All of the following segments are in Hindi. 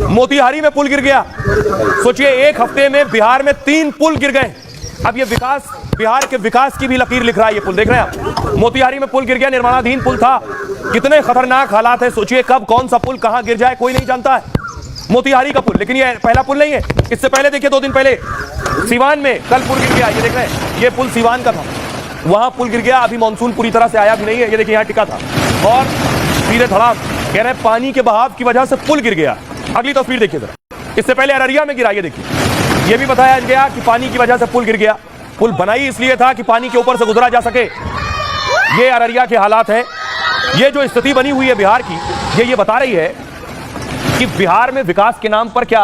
मोतिहारी में पुल गिर गया। सोचिए, एक हफ्ते में बिहार में 3 पुल गिर गए। अब ये विकास, बिहार के विकास की भी लकीर लिख रहा है ये पुल। देख रहे हैं आप, मोतिहारी में पुल गिर गया, निर्माणाधीन पुल था। कितने खतरनाक हालात है। सोचिए कब कौन सा पुल कहां गिर जाए कोई नहीं जानता है। मोतिहारी का पुल, लेकिन ये पहला पुल नहीं है। इससे पहले देखिए 2 दिन पहले सीवान में कल पुल गिर गया। ये देख रहे हैं, ये पुल सीवान का था, वहां पुल गिर गया। अभी मानसून पूरी तरह से आया भी नहीं है। ये देखिए यहां टिका था और सीधे धड़ाम, कह रहे हैं पानी के बहाव की वजह से पुल गिर गया। अगली तस्वीर देखिए जरा। इससे पहले अररिया में गिरा। ये देखिए, ये भी बताया गया कि पानी की वजह से पुल गिर गया। पुल बनाई इसलिए था कि पानी के ऊपर से गुजरा जा सके। ये अररिया के हालात है। ये जो स्थिति बनी हुई है बिहार की, ये बता रही है कि बिहार में विकास के नाम पर क्या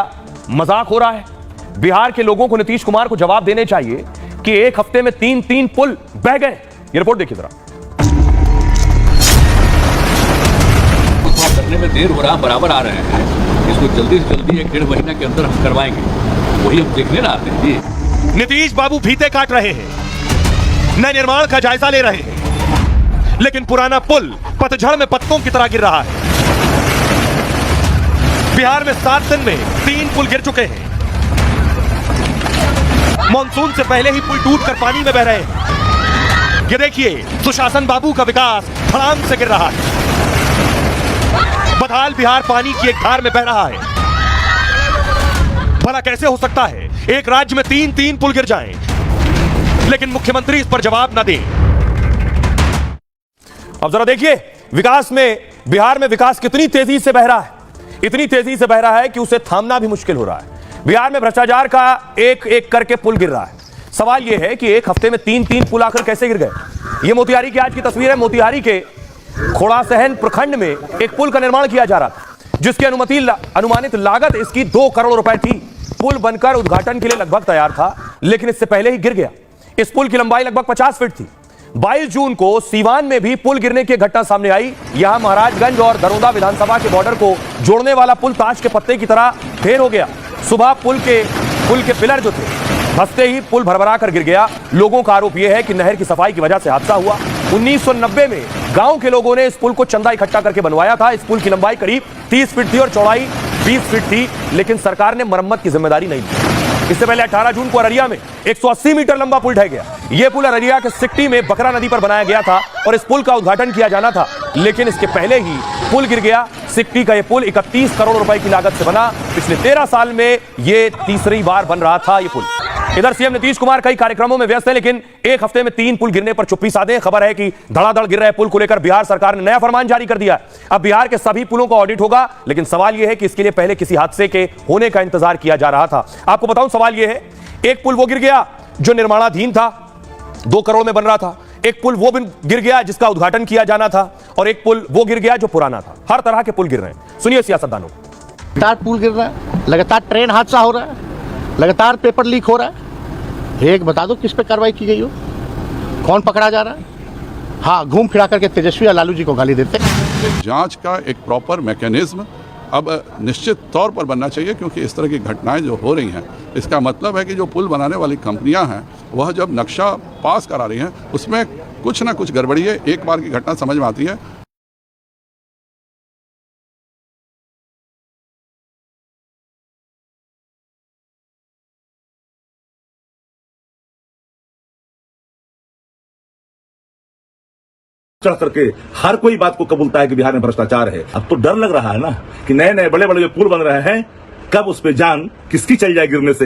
मजाक हो रहा है। बिहार के लोगों को नीतीश कुमार को जवाब देने चाहिए कि एक हफ्ते में 3 पुल बह गए। ये रिपोर्ट देखिए जरा। करने में देर हो रहा, बराबर आ रहे हैं। इसको जल्दी से जल्दी 1-1.5 महीना के अंदर हम करवाएंगे। वही हम देखने ना आते हैं जी। नीतीश बाबू फीते काट रहे हैं, नए निर्माण का जायजा ले रहे हैं, लेकिन पुराना पुल पतझड़ में पत्तों की तरह गिर रहा है। बिहार में 7 दिन में 3 पुल गिर चुके हैं। मानसून से पहले ही पुल टूटकर पानी में बह रहे हैं। ये देखिए, सुशासन बाबू का विकास धड़ाम से गिर रहा है। बदहाल बिहार पानी की एक धार में बह रहा है। भला कैसे हो सकता है एक राज्य में 3 पुल गिर जाएं, लेकिन मुख्यमंत्री इस पर जवाब न दें। अब जरा देखिए, विकास में, बिहार में विकास कितनी तेजी से बह रहा है। इतनी तेजी से बह रहा है कि उसे थामना भी मुश्किल हो रहा है। बिहार में भ्रष्टाचार का एक करके पुल गिर रहा है। सवाल यह है कि एक हफ्ते में 3 पुल आकर कैसे गिर गए। यह मोतिहारी की आज की तस्वीर है। मोतिहारी के खोड़ासहन प्रखंड में एक पुल का निर्माण किया जा रहा था, जिसकी अनुमानित लागत इसकी 2 करोड़ रुपए थी। पुल बनकर उद्घाटन के लिए लगभग तैयार था, लेकिन इससे पहले ही गिर गया। इस पुल की लंबाई लगभग 50 फीट थी। 22 जून को सीवान में भी पुल गिरने की घटना सामने आई। यहां महाराजगंज और दरोदा विधानसभा के बॉर्डर को जोड़ने वाला पुल ताश के पत्ते की तरह ढेर हो गया। सुबह पुल के पिलर जो थे धंसते ही पुल भरभरा कर गिर गया। लोगों का आरोप यह है कि नहर की सफाई की वजह से हादसा हुआ। 1990 में गांव के लोगों ने इस पुल को चंदा इकट्ठा करके बनवाया था। इस पुल की लंबाई करीब 30 फीट थी और चौड़ाई 20 फीट थी, लेकिन सरकार ने मरम्मत की जिम्मेदारी नहीं ली। इससे पहले 18 जून को अररिया में 180 मीटर लंबा पुल ढह गया। यह पुल अररिया के सिकटी में बकरा नदी पर बनाया गया था और इस पुल का उद्घाटन किया जाना था, लेकिन इसके पहले ही पुल गिर गया। सिकटी का यह पुल 31 करोड़ रुपए की लागत से बना। पिछले 13 साल में यह तीसरी बार बन रहा था यह पुल। इधर सीएम नीतीश कुमार कई कार्यक्रमों में व्यस्त है, लेकिन एक हफ्ते में 3 पुल गिरने पर चुप्पी साधे। खबर है कि धड़ाधड़ गिर रहे पुल को लेकर बिहार सरकार ने नया फरमान जारी कर दिया। अब बिहार के सभी पुलों का ऑडिट होगा, लेकिन सवाल यह है कि इसके लिए पहले किसी हादसे के होने का इंतजार किया जा रहा था। आपको बताऊं, सवाल यह है, एक पुल वो गिर गया जो निर्माणाधीन था, 2 करोड़ में बन रहा था। एक पुल वो गिर गया जिसका उद्घाटन किया जाना था, और एक पुल वो गिर गया जो पुराना था। हर तरह के पुल गिर रहे हैं। सुनिए सियासतदानों। लगातार पुल गिर रहा है, लगातार ट्रेन हादसा हो रहा है, लगातार पेपर लीक हो रहा है। एक बता दो किस पे कार्रवाई की गई हो, कौन पकड़ा जा रहा है। हाँ, घूम फिरा करके तेजस्वी या लालू जी को गाली देते हैं। जांच का एक प्रॉपर मैकेनिज्म अब निश्चित तौर पर बनना चाहिए, क्योंकि इस तरह की घटनाएं जो हो रही हैं, इसका मतलब है कि जो पुल बनाने वाली कंपनियां हैं वह जब नक्शा पास करा रही हैं उसमें कुछ ना कुछ गड़बड़ी है। एक बार की घटना समझ में आती है। चढ़ करके हर कोई बात को कबूलता है कि बिहार में भ्रष्टाचार है। अब तो डर लग रहा है ना कि नए नए बड़े बड़े जो पुल बन रहे हैं, कब उस पे जान किसकी चल जाए गिरने से।